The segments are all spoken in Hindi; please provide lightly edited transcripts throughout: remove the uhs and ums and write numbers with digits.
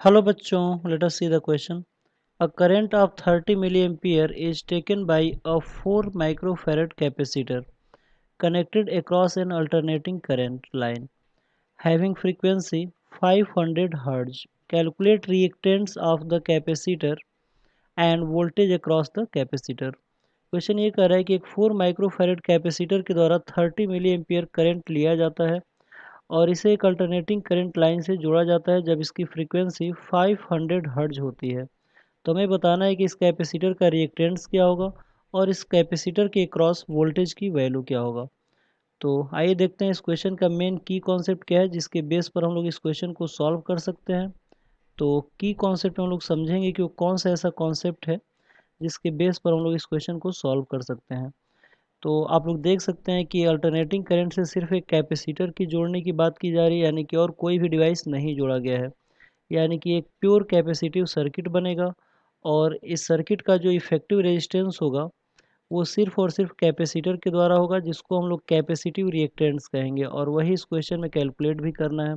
Hello बच्चों, let us see the question. A current of 30 milliampere is taken by a 4 microfarad capacitor connected across an alternating current line having frequency 500 Hz. Calculate reactance of the capacitor and voltage across the capacitor. Question ये कह रहा है कि एक 4 माइक्रोफैरड कैपेसिटर के द्वारा 30 मिली एम्पियर करंट लिया जाता है और इसे एक अल्टरनेटिंग करंट लाइन से जोड़ा जाता है जब इसकी फ्रीक्वेंसी 500 हर्ट्ज होती है। तो हमें बताना है कि इस कैपेसिटर का रिएक्टेंस क्या होगा और इस कैपेसिटर के क्रॉस वोल्टेज की वैल्यू क्या होगा। तो आइए देखते हैं इस क्वेश्चन का मेन की कॉन्सेप्ट क्या है जिसके बेस पर हम लोग इस क्वेश्चन को सॉल्व कर सकते हैं। तो की कॉन्सेप्ट हम लोग समझेंगे कि वो कौन सा ऐसा कॉन्सेप्ट है जिसके बेस पर हम लोग इस क्वेश्चन को सॉल्व कर सकते हैं। तो आप लोग देख सकते हैं कि अल्टरनेटिंग करंट से सिर्फ एक कैपेसिटर की जोड़ने की बात की जा रही है, यानी कि और कोई भी डिवाइस नहीं जोड़ा गया है। यानी कि एक प्योर कैपेसिटिव सर्किट बनेगा और इस सर्किट का जो इफेक्टिव रेजिस्टेंस होगा वो सिर्फ और सिर्फ कैपेसिटर के द्वारा होगा, जिसको हम लोग कैपेसिटिव रिएक्टेंस कहेंगे और वही इस क्वेश्चन में कैलकुलेट भी करना है।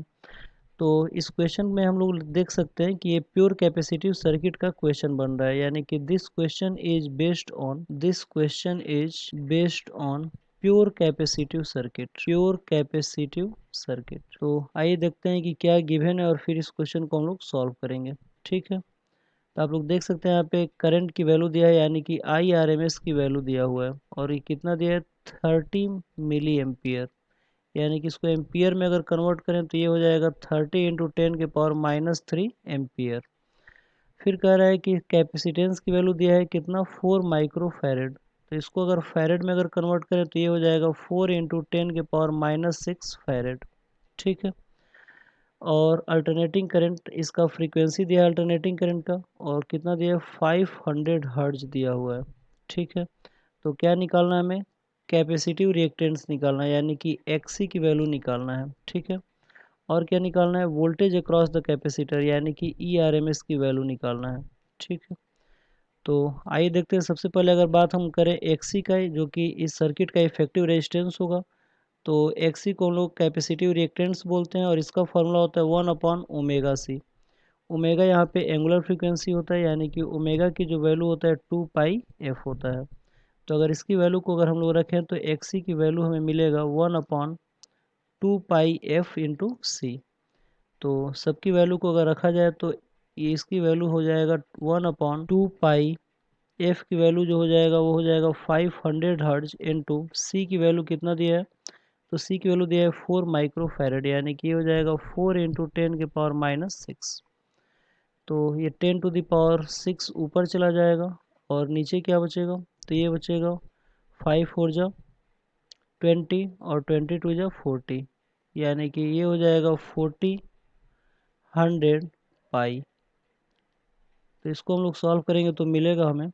तो इस क्वेश्चन में हम लोग देख सकते हैं कि ये प्योर कैपेसिटिव सर्किट का क्वेश्चन बन रहा है, यानी कि this question is based on pure capacitive circuit. तो आइए देखते हैं कि क्या गिवन है और फिर इस क्वेश्चन को हम लोग सॉल्व करेंगे। ठीक है, तो आप लोग देख सकते हैं यहाँ पे करंट की वैल्यू दिया है, यानी कि IRMS की वैल्यू दिया हुआ है और ये कितना दिया है 30 मिली एम्पियर, यानी कि इसको एम्पियर में अगर कन्वर्ट करें तो ये हो जाएगा 30 इंटू 10⁻³ एम्पियर। फिर कह रहा है कि कैपेसिटेंस की वैल्यू दिया है कितना 4 माइक्रोफैरड, तो इसको अगर फैरड में अगर कन्वर्ट करें तो ये हो जाएगा 4 इंटू 10⁻�6 फैरड। ठीक है, और अल्टरनेटिंग करंट इसका फ्रीक्वेंसी दिया है अल्टरनेटिंग करंट का और कितना दिया है 500 हर्ट्ज दिया हुआ है। ठीक है, तो क्या निकालना है हमें, कैपेसिटिव रिएक्टेंस निकालना है, यानी कि XC की वैल्यू निकालना है। ठीक है, और क्या निकालना है, वोल्टेज अक्रॉस द कैपेसिटर यानी कि ERMS की वैल्यू निकालना है। ठीक है, तो आइए देखते हैं। सबसे पहले अगर बात हम करें XC का, जो कि इस सर्किट का इफेक्टिव रेजिस्टेंस होगा, तो XC को हम लोग कैपेसिटिव रिएक्टेंस बोलते हैं और इसका फॉर्मूला होता है 1/ओमेगा C। ओमेगा यहाँ पे एंगुलर फ्रीक्वेंसी होता है, यानी कि ओमेगा की जो वैल्यू होता है 2πf होता है। तो अगर इसकी वैल्यू को अगर हम लोग रखें तो XC की वैल्यू हमें मिलेगा 1/2πf इंटू सी। तो सबकी वैल्यू को अगर रखा जाए तो ये इसकी वैल्यू हो जाएगा 1/2πf की वैल्यू जो हो जाएगा वो हो जाएगा 500 हर्ट्ज इंटू सी की वैल्यू कितना दिया है, तो सी की वैल्यू दिया है 4 माइक्रोफैरड, यानी कि ये हो जाएगा 4 इंटू 10⁻�6। तो ये 10⁻6 ऊपर चला जाएगा और नीचे क्या बचेगा, तो ये बचेगा 5 4 जा 20 और 20 2 जा 40, यानी कि ये हो जाएगा 40 100 पाई। तो इसको हम लोग सॉल्व करेंगे तो मिलेगा हमें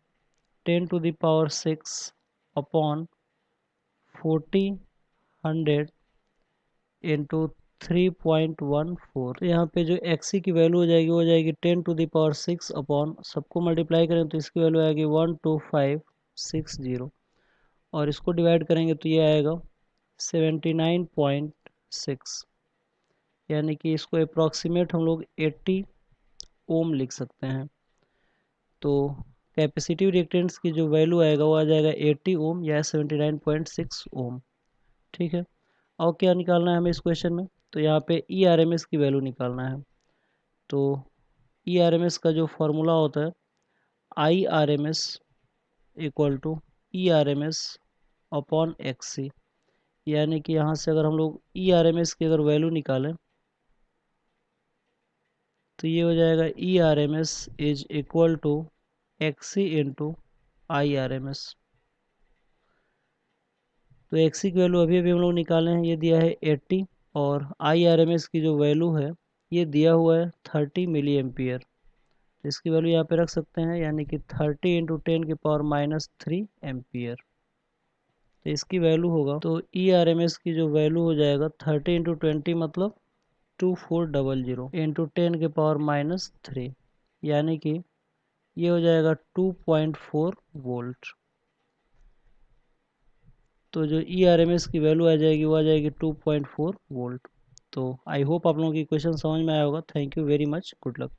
10⁻6 अपॉन 40 100 इंटू 3.14। तो यहाँ पे जो XC की वैल्यू हो जाएगी वो हो जाएगी 10⁻6 अपॉन, सबको मल्टीप्लाई करें तो इसकी वैल्यू आएगी 12560 और इसको डिवाइड करेंगे तो ये आएगा 79.6, यानी कि इसको अप्रॉक्सीमेट हम लोग 80 ओम लिख सकते हैं। तो कैपेसिटिव रिएक्टेंस की जो वैल्यू आएगा वो आ जाएगा 80 ओम या 79.6 ओम। ठीक है, और क्या निकालना है हमें इस क्वेश्चन में, तो यहाँ पे ERMS की वैल्यू निकालना है। तो ERMS का जो फॉर्मूला होता है IRMS equal to ERMS upon XC, यानी कि यहाँ से अगर हम लोग ERMS की अगर वैल्यू निकालें तो ये हो जाएगा ERMS is equal to XC into IRMS। तो XC की वैल्यू अभी अभी हम लोग निकाले हैं, ये दिया है 80 और IRMS की जो वैल्यू है ये दिया हुआ है 30 मिली एम्पियर। तो इसकी वैल्यू यहाँ पे रख सकते हैं, यानी कि 30 इंटू 10⁻³ एम्पियर। तो इसकी वैल्यू होगा, तो ERMS की जो वैल्यू हो जाएगा 30 इंटू 20 मतलब 2400 इंटू 10⁻⁻3, यानी कि ये हो जाएगा 2.4 वोल्ट। तो जो ERMS की वैल्यू आ जाएगी वो आ जाएगी 2.4 वोल्ट। तो आई होप आप लोगों की क्वेश्चन समझ में आया होगा। Thank you very much, good luck.